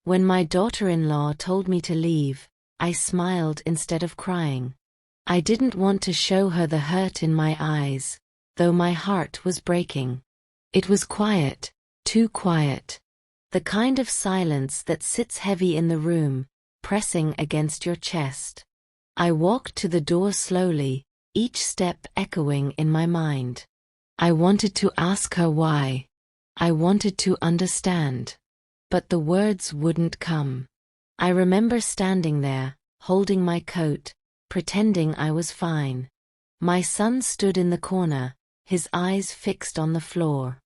When my daughter-in-law told me to leave, I smiled instead of crying. I didn't want to show her the hurt in my eyes, though my heart was breaking. It was quiet, too quiet. The kind of silence that sits heavy in the room, pressing against your chest. I walked to the door slowly, each step echoing in my mind. I wanted to ask her why. I wanted to understand. But the words wouldn't come. I remember standing there, holding my coat, pretending I was fine. My son stood in the corner, his eyes fixed on the floor.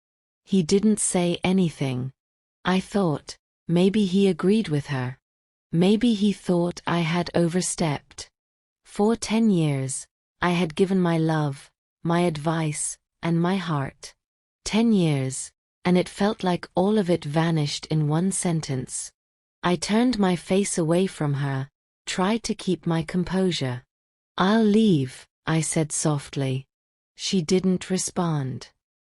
He didn't say anything. I thought, maybe he agreed with her. Maybe he thought I had overstepped. For 10 years, I had given my love, my advice, and my heart. 10 years, and it felt like all of it vanished in one sentence. I turned my face away from her, tried to keep my composure. "I'll leave," I said softly. She didn't respond.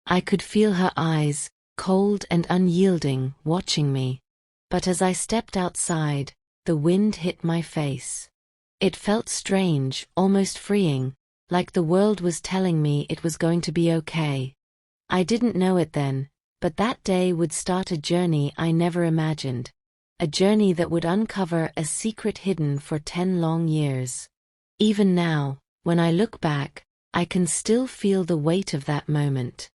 I could feel her eyes, cold and unyielding, watching me. But as I stepped outside, the wind hit my face. It felt strange, almost freeing, like the world was telling me it was going to be okay. I didn't know it then, but that day would start a journey I never imagined. A journey that would uncover a secret hidden for 10 long years. Even now, when I look back, I can still feel the weight of that moment.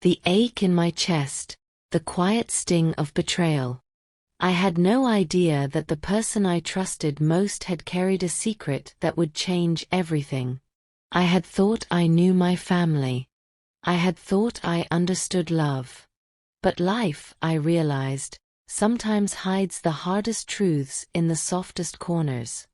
The ache in my chest, the quiet sting of betrayal. I had no idea that the person I trusted most had carried a secret that would change everything. I had thought I knew my family. I had thought I understood love. But life, I realized, sometimes hides the hardest truths in the softest corners.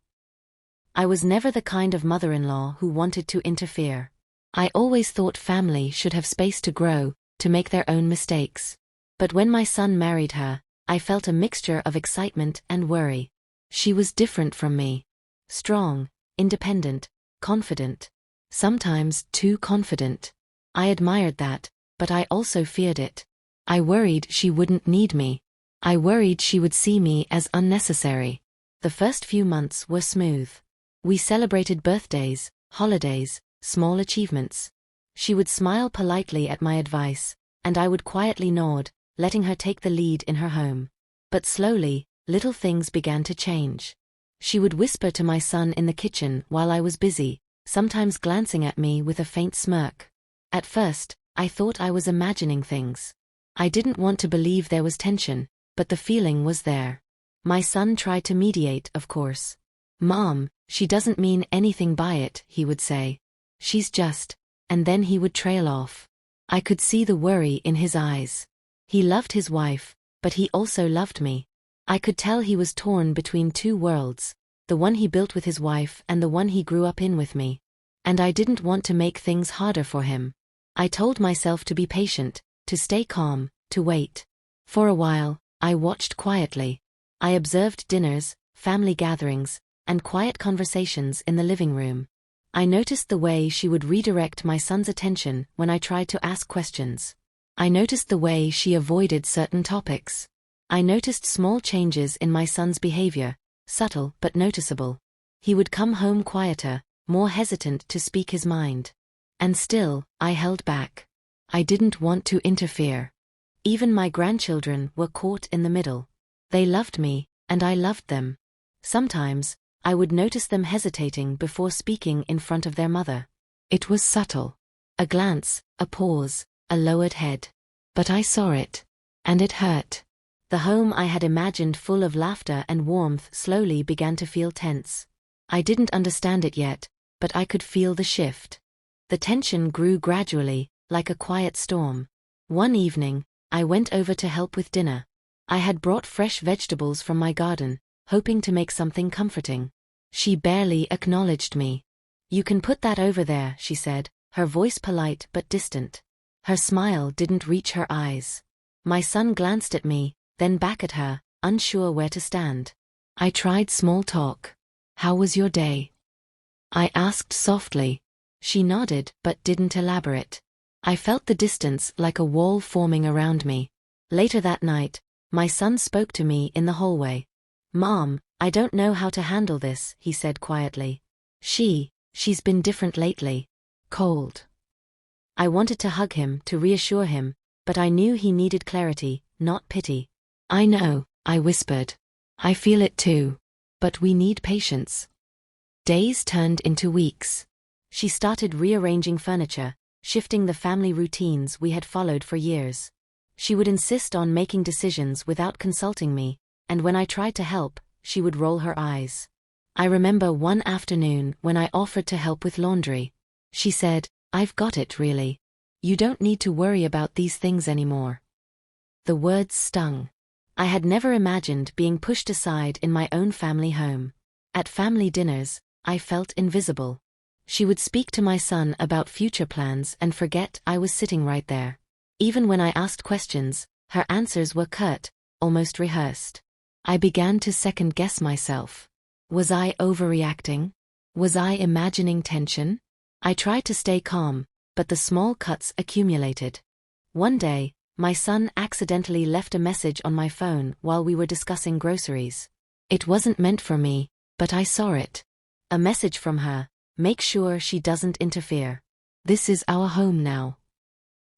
I was never the kind of mother-in-law who wanted to interfere. I always thought family should have space to grow, to make their own mistakes. But when my son married her, I felt a mixture of excitement and worry. She was different from me. Strong, independent, confident. Sometimes too confident. I admired that, but I also feared it. I worried she wouldn't need me. I worried she would see me as unnecessary. The first few months were smooth. We celebrated birthdays, holidays, small achievements. She would smile politely at my advice, and I would quietly nod, letting her take the lead in her home. But slowly, little things began to change. She would whisper to my son in the kitchen while I was busy, sometimes glancing at me with a faint smirk. At first, I thought I was imagining things. I didn't want to believe there was tension, but the feeling was there. My son tried to mediate, of course. "Mom, she doesn't mean anything by it," he would say. "She's just," and then he would trail off. I could see the worry in his eyes. He loved his wife, but he also loved me. I could tell he was torn between two worlds, the one he built with his wife and the one he grew up in with me. And I didn't want to make things harder for him. I told myself to be patient, to stay calm, to wait. For a while, I watched quietly. I observed dinners, family gatherings, and quiet conversations in the living room. I noticed the way she would redirect my son's attention when I tried to ask questions. I noticed the way she avoided certain topics. I noticed small changes in my son's behavior, subtle but noticeable. He would come home quieter, more hesitant to speak his mind. And still, I held back. I didn't want to interfere. Even my grandchildren were caught in the middle. They loved me, and I loved them. Sometimes, I would notice them hesitating before speaking in front of their mother. It was subtle. A glance, a pause, a lowered head. But I saw it. And it hurt. The home I had imagined full of laughter and warmth slowly began to feel tense. I didn't understand it yet, but I could feel the shift. The tension grew gradually, like a quiet storm. One evening, I went over to help with dinner. I had brought fresh vegetables from my garden, hoping to make something comforting. She barely acknowledged me. "You can put that over there," she said, her voice polite but distant. Her smile didn't reach her eyes. My son glanced at me, then back at her, unsure where to stand. I tried small talk. "How was your day?" I asked softly. She nodded but didn't elaborate. I felt the distance like a wall forming around me. Later that night, My son spoke to me in the hallway. "Mom, I don't know how to handle this," he said quietly. She's been different lately. Cold." I wanted to hug him, to reassure him, but I knew he needed clarity, not pity. "I know," I whispered. "I feel it too. But we need patience." Days turned into weeks. She started rearranging furniture, shifting the family routines we had followed for years. She would insist on making decisions without consulting me, and when I tried to help, she would roll her eyes. I remember one afternoon when I offered to help with laundry. She said, "I've got it really. You don't need to worry about these things anymore." The words stung. I had never imagined being pushed aside in my own family home. At family dinners, I felt invisible. She would speak to my son about future plans and forget I was sitting right there. Even when I asked questions, her answers were curt, almost rehearsed. I began to second-guess myself. Was I overreacting? Was I imagining tension? I tried to stay calm, but the small cuts accumulated. One day, my son accidentally left a message on my phone while we were discussing groceries. It wasn't meant for me, but I saw it. A message from her: "Make sure she doesn't interfere. This is our home now."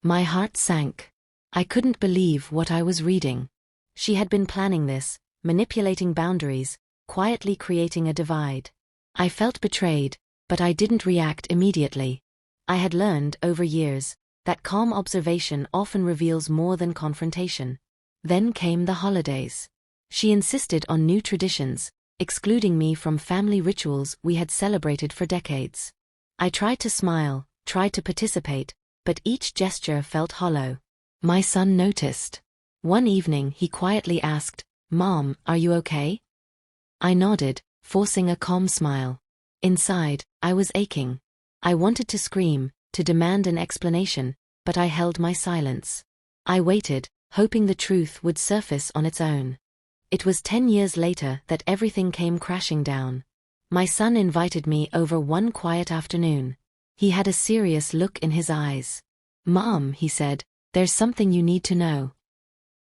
My heart sank. I couldn't believe what I was reading. She had been planning this, manipulating boundaries, quietly creating a divide. I felt betrayed, but I didn't react immediately. I had learned, over years, that calm observation often reveals more than confrontation. Then came the holidays. She insisted on new traditions, excluding me from family rituals we had celebrated for decades. I tried to smile, tried to participate, but each gesture felt hollow. My son noticed. One evening he quietly asked, "Mom, are you okay?" I nodded, forcing a calm smile. Inside, I was aching. I wanted to scream, to demand an explanation, but I held my silence. I waited, hoping the truth would surface on its own. It was 10 years later that everything came crashing down. My son invited me over one quiet afternoon. He had a serious look in his eyes. "Mom," he said, "there's something you need to know."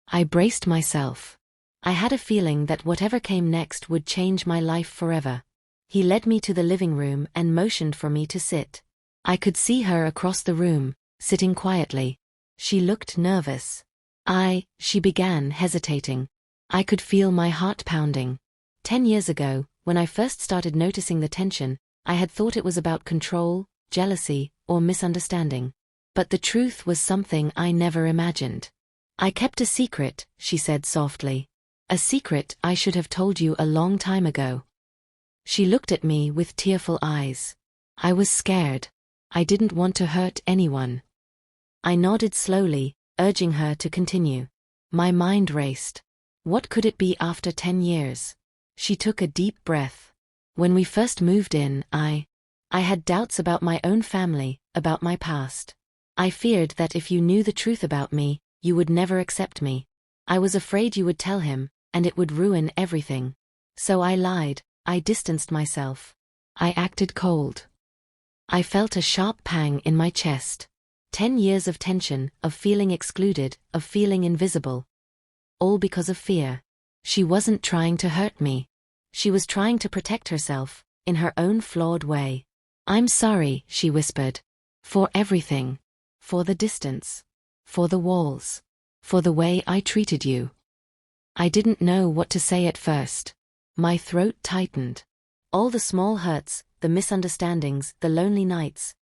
I braced myself. I had a feeling that whatever came next would change my life forever. He led me to the living room and motioned for me to sit. I could see her across the room, sitting quietly. She looked nervous. She began, hesitating. I could feel my heart pounding. 10 years ago, when I first started noticing the tension, I had thought it was about control, jealousy, or misunderstanding. But the truth was something I never imagined. "I kept a secret," she said softly. "A secret I should have told you a long time ago." She looked at me with tearful eyes. I was scared. I didn't want to hurt anyone. I nodded slowly, urging her to continue. My mind raced. What could it be after 10 years? She took a deep breath. "When we first moved in, I had doubts about my own family, about my past. I feared that if you knew the truth about me, you would never accept me. I was afraid you would tell him, and it would ruin everything. So I lied, I distanced myself. I acted cold." I felt a sharp pang in my chest. 10 years of tension, of feeling excluded, of feeling invisible. All because of fear. She wasn't trying to hurt me. She was trying to protect herself, in her own flawed way. "I'm sorry," she whispered. "For everything. For the distance. For the walls. For the way I treated you." I didn't know what to say at first. My throat tightened. All the small hurts, the misunderstandings, the lonely nights.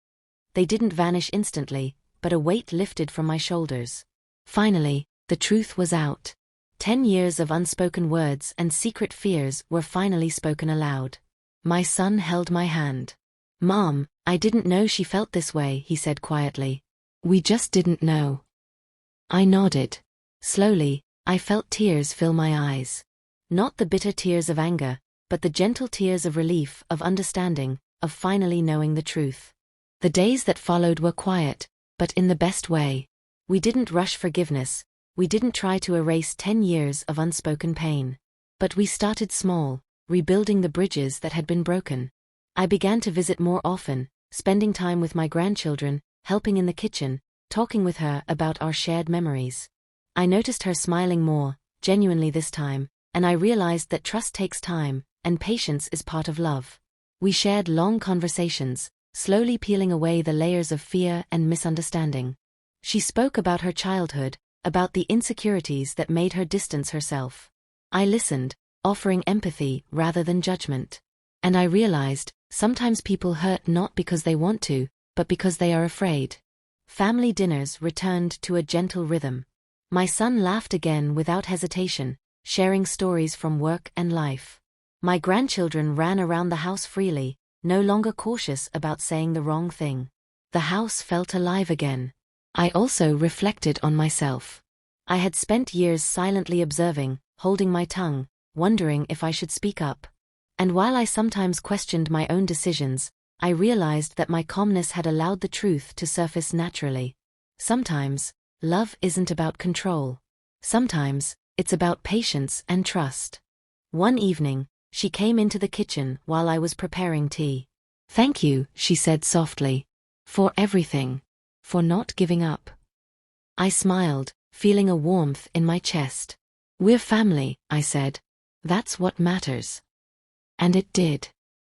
They didn't vanish instantly, but a weight lifted from my shoulders. Finally, the truth was out. 10 years of unspoken words and secret fears were finally spoken aloud. My son held my hand. "Mom, I didn't know she felt this way," he said quietly. "We just didn't know." I nodded. Slowly, I felt tears fill my eyes. Not the bitter tears of anger, but the gentle tears of relief, of understanding, of finally knowing the truth. The days that followed were quiet, but in the best way. We didn't rush forgiveness. We didn't try to erase 10 years of unspoken pain. But we started small, rebuilding the bridges that had been broken. I began to visit more often, spending time with my grandchildren, helping in the kitchen, talking with her about our shared memories. I noticed her smiling more, genuinely this time, and I realized that trust takes time, and patience is part of love. We shared long conversations, slowly peeling away the layers of fear and misunderstanding. She spoke about her childhood, about the insecurities that made her distance herself. I listened, offering empathy rather than judgment. And I realized, sometimes people hurt not because they want to, but because they are afraid. Family dinners returned to a gentle rhythm. My son laughed again without hesitation, sharing stories from work and life. My grandchildren ran around the house freely, no longer cautious about saying the wrong thing. The house felt alive again. I also reflected on myself. I had spent years silently observing, holding my tongue, wondering if I should speak up. And while I sometimes questioned my own decisions, I realized that my calmness had allowed the truth to surface naturally. Sometimes, love isn't about control. Sometimes, it's about patience and trust. One evening, she came into the kitchen while I was preparing tea. "Thank you," she said softly. "For everything. For not giving up." I smiled, feeling a warmth in my chest. "We're family," I said. "That's what matters." And it did.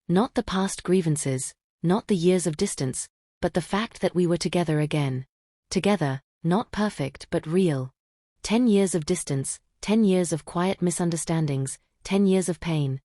Not the past grievances, not the years of distance, but the fact that we were together again. Together, not perfect but real. 10 years of distance, 10 years of quiet misunderstandings, 10 years of pain.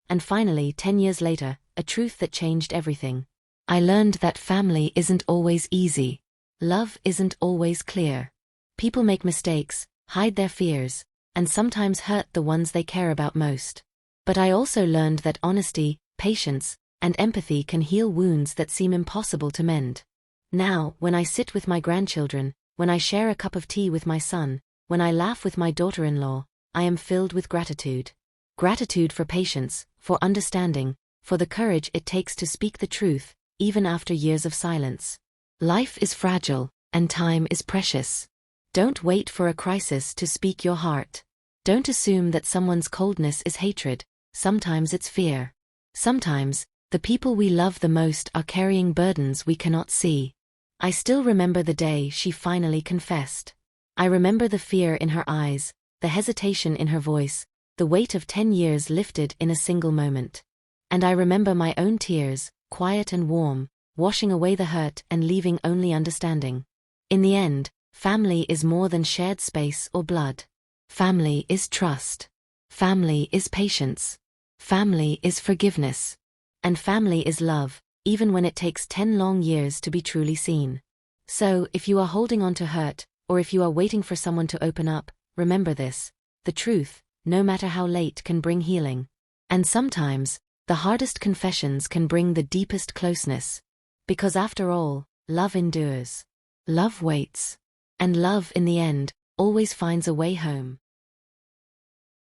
And finally, 10 years later, a truth that changed everything. I learned that family isn't always easy. Love isn't always clear. People make mistakes, hide their fears, and sometimes hurt the ones they care about most. But I also learned that honesty, patience, and empathy can heal wounds that seem impossible to mend. Now, when I sit with my grandchildren, when I share a cup of tea with my son, when I laugh with my daughter-in-law, I am filled with gratitude. Gratitude for patience, for understanding, for the courage it takes to speak the truth, even after years of silence. Life is fragile, and time is precious. Don't wait for a crisis to speak your heart. Don't assume that someone's coldness is hatred, sometimes it's fear. Sometimes, the people we love the most are carrying burdens we cannot see. I still remember the day she finally confessed. I remember the fear in her eyes, the hesitation in her voice, the weight of 10 years lifted in a single moment. And I remember my own tears, quiet and warm, washing away the hurt and leaving only understanding. In the end, family is more than shared space or blood. Family is trust. Family is patience. Family is forgiveness. And family is love, even when it takes 10 long years to be truly seen. So, if you are holding on to hurt, or if you are waiting for someone to open up, remember this: the truth, no matter how late, can bring healing. And sometimes, the hardest confessions can bring the deepest closeness. Because after all, love endures. Love waits. And love, in the end, always finds a way home.